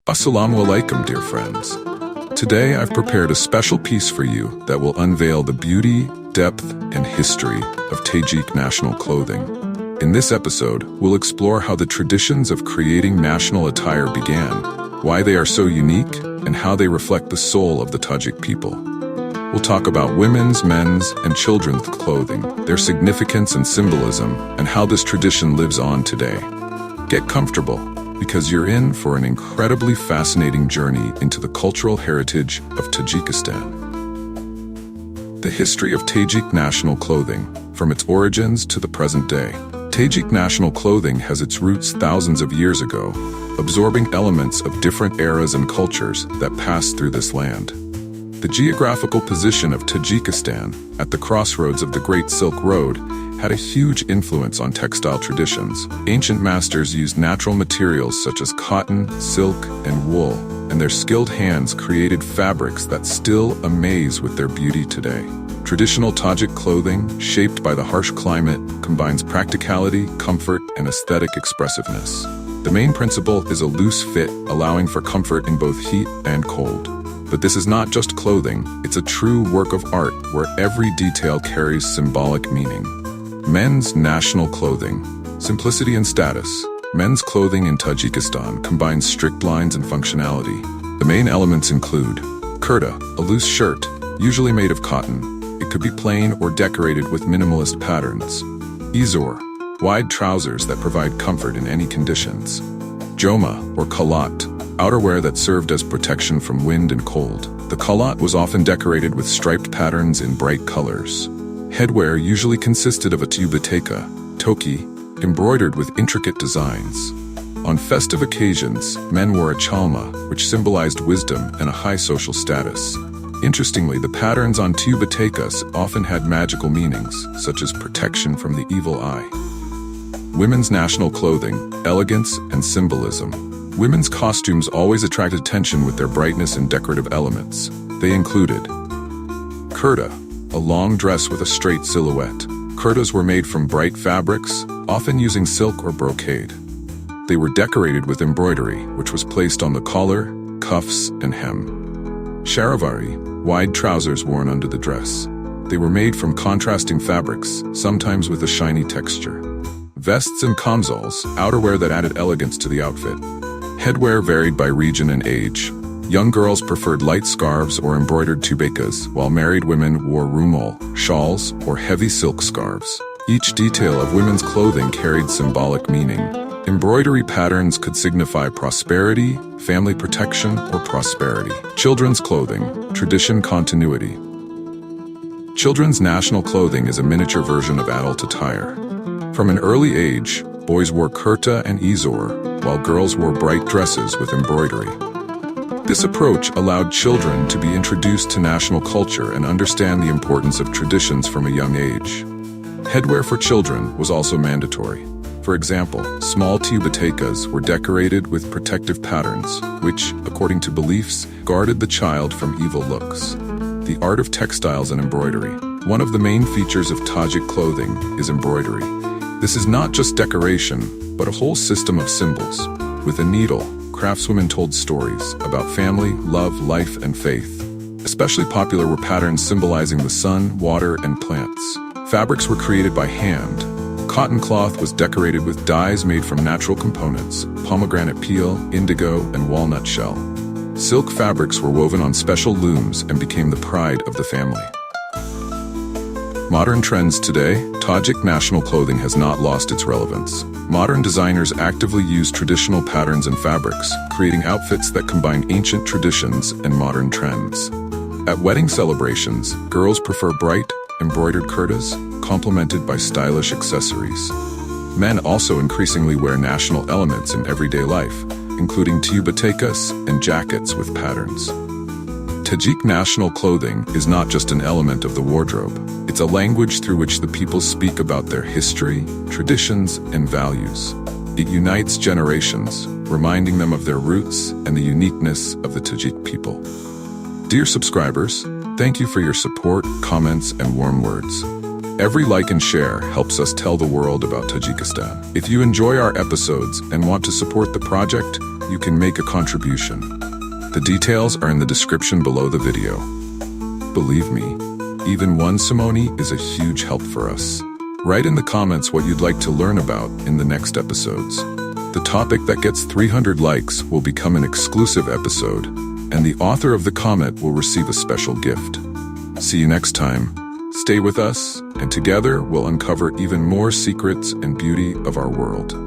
Assalamu alaikum, dear friends. Today I've prepared a special piece for you that will unveil the beauty, depth, and history of Tajik national clothing. In this episode, we'll explore how the traditions of creating national attire began, why they are so unique, and how they reflect the soul of the Tajik people. We'll talk about women's, men's, and children's clothing, their significance and symbolism, and how this tradition lives on today. Get comfortable, because you're in for an incredibly fascinating journey into the cultural heritage of Tajikistan. The history of Tajik national clothing, from its origins to the present day. Tajik national clothing has its roots thousands of years ago, absorbing elements of different eras and cultures that passed through this land. The geographical position of Tajikistan, at the crossroads of the Great Silk Road, had a huge influence on textile traditions. Ancient masters used natural materials such as cotton, silk, and wool, and their skilled hands created fabrics that still amaze with their beauty today. Traditional Tajik clothing, shaped by the harsh climate, combines practicality, comfort, and aesthetic expressiveness. The main principle is a loose fit, allowing for comfort in both heat and cold. But this is not just clothing, it's a true work of art where every detail carries symbolic meaning. Men's national clothing. Simplicity and status. Men's clothing in Tajikistan combines strict lines and functionality. The main elements include kurta, a loose shirt, usually made of cotton. It could be plain or decorated with minimalist patterns. Izor, wide trousers that provide comfort in any conditions. Joma, or kalat, outerwear that served as protection from wind and cold. The kalat was often decorated with striped patterns in bright colors. Headwear usually consisted of a tubateka, toki, embroidered with intricate designs. On festive occasions, men wore a chalma, which symbolized wisdom and a high social status. Interestingly, the patterns on tubatekas often had magical meanings, such as protection from the evil eye. Women's national clothing, elegance, and symbolism. Women's costumes always attracted attention with their brightness and decorative elements. They included kurta, a long dress with a straight silhouette. Kurtas were made from bright fabrics, often using silk or brocade. They were decorated with embroidery, which was placed on the collar, cuffs, and hem. Sharavari, wide trousers worn under the dress. They were made from contrasting fabrics, sometimes with a shiny texture. Vests and kamzols, outerwear that added elegance to the outfit. Headwear varied by region and age. Young girls preferred light scarves or embroidered tubekas, while married women wore rumol, shawls, or heavy silk scarves. Each detail of women's clothing carried symbolic meaning. Embroidery patterns could signify prosperity, family protection, or prosperity. Children's clothing, tradition continuity. Children's national clothing is a miniature version of adult attire. From an early age, boys wore kurta and izor, while girls wore bright dresses with embroidery. This approach allowed children to be introduced to national culture and understand the importance of traditions from a young age. Headwear for children was also mandatory. For example, small tubatekas were decorated with protective patterns, which, according to beliefs, guarded the child from evil looks. The art of textiles and embroidery. One of the main features of Tajik clothing is embroidery. This is not just decoration, but a whole system of symbols. With a needle, craftswomen told stories about family, love, life, and faith. Especially popular were patterns symbolizing the sun, water, and plants. Fabrics were created by hand. Cotton cloth was decorated with dyes made from natural components, pomegranate peel, indigo, and walnut shell. Silk fabrics were woven on special looms and became the pride of the family. Modern trends today, Tajik national clothing has not lost its relevance. Modern designers actively use traditional patterns and fabrics, creating outfits that combine ancient traditions and modern trends. At wedding celebrations, girls prefer bright, embroidered kurtas, complemented by stylish accessories. Men also increasingly wear national elements in everyday life, including tubatekas and jackets with patterns. Tajik national clothing is not just an element of the wardrobe. It's a language through which the people speak about their history, traditions, and values. It unites generations, reminding them of their roots and the uniqueness of the Tajik people. Dear subscribers, thank you for your support, comments, and warm words. Every like and share helps us tell the world about Tajikistan. If you enjoy our episodes and want to support the project, you can make a contribution. The details are in the description below the video. Believe me, even one simony is a huge help for us. Write in the comments what you'd like to learn about in the next episodes. The topic that gets 300 likes will become an exclusive episode, and the author of the comment will receive a special gift. See you next time. Stay with us, and together we'll uncover even more secrets and beauty of our world.